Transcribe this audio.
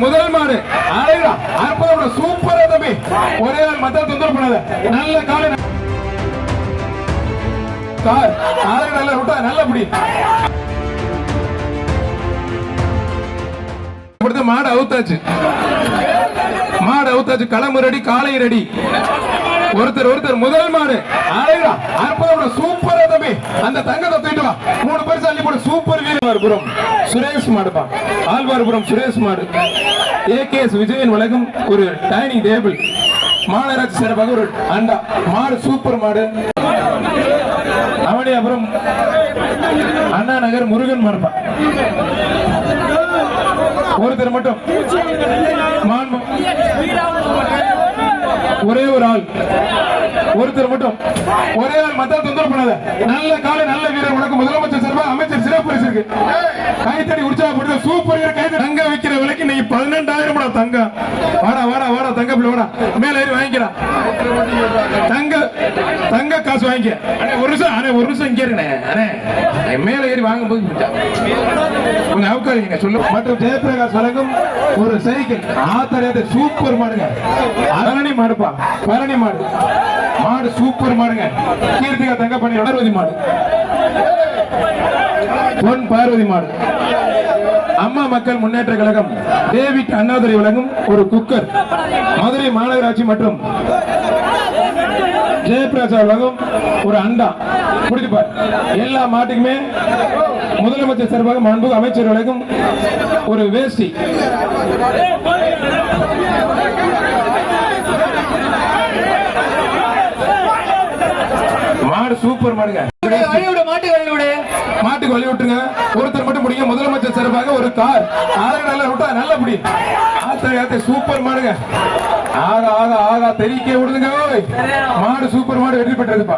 முதல் மாடு அற்புதம் சூப்பரா தம்பி. ஒரே நாள் மத்த தொந்தரவு பண்ணாத. நல்ல காலை நல்ல விட்டா நல்ல பிடி. மாடு அவுத்தாச்சு, மாடு அவுத்தாச்சு. களம்பு ரெடி, காலை ரெடி. ஒருத்தர் முதல் மாடு அற்புதம் சூப்பரா தம்பி. அந்த தங்கத்தை தூக்கிட்டு வா. 3 பேர் அள்ளி போடு. சூப்பர் வீரபுரம் சுரேஷ் மாடுப்பா. ஆழ்வார்புரம் சுரேஷ் மாடு. ஏகேஎஸ் விஜயன் வழங்கும் ஒரு டைனிங் டேபிள். மாநகராட்சி சிறப்பாக ஒரு அண்டா மாடு. சூப்பர் மாடு. அவனியாபுரம் அண்ணா நகர் முருகன் மாடுப்பா. ஒருத்தர் மட்டும் ஒரே ஒரு ஆள், ஒருத்தர் மட்டும் ஒரே ஆள் மத்த தொந்தரவு பண்ணாத. நல்ல காலை நல்ல வீரர் உனக்கு முதலமைச்சர் சார்பா அமைச்சர் சிறப்பு பரிசு இருக்கு. கைத்தடி உற்சாகப்படுத்த சூப்பர் வீரர். கை தங்க வைக்கிற விலைக்கு நீ 12,000 தங்கம். வாடா வாடா வாடா தங்க பிள்ளை வாடா. மேல ஏறி வாங்கிக்கிறா. தங்க காசு வாங்கிக்க. ஒரு நிமிஷம் இங்கே இருக்கேன். மேல ஏறி வாங்கும் போது கொஞ்சம் அவுக்காதீங்க சொல்லு. மற்றும் ஜெயபிரகாஷ் வழங்கும் ஒரு சைக்கிள். ஆத்தரையாத சூப்பர் மாடுங்க. பரணி மாடுப்பா. பரணி மாடு. மாடு சூப்பர் மாடுங்க. கீர்த்திகா தங்கப்பணி பார்வதி மாடு. பொன் பார்வதி மாடு. அம்மா மக்கள் முன்னேற்ற கழகம் டேவிட் அண்ணாதுரை வழங்கும் ஒரு குக்கர். மதுரை மாநகராட்சி மற்றும் ஜெயபிரகாஷ் வழங்கும் ஒரு அண்டா. புடிச்சுப்பார். எல்லா மாட்டுக்குமே முதலமைச்சர் சார்பாக மாண்புமிகு அமைச்சர் வழங்கும் ஒரு வேஷ்டி. மாடு சூப்பர் மாடுங்க. மாட்டுக்கு வழி விட்டுருங்க. ஒருத்தர் மட்டும் முடியும். முதலமைச்சர் சார்பாக ஒரு கார். நல்லா விட்டா நல்ல பிடி. சூப்பர் மாடுங்க. ஆகா ஆகா ஆகா தெரிவிக்க விடுதுங்க. மாடு சூப்பர் மாடு வெற்றி பெற்றதுப்பா.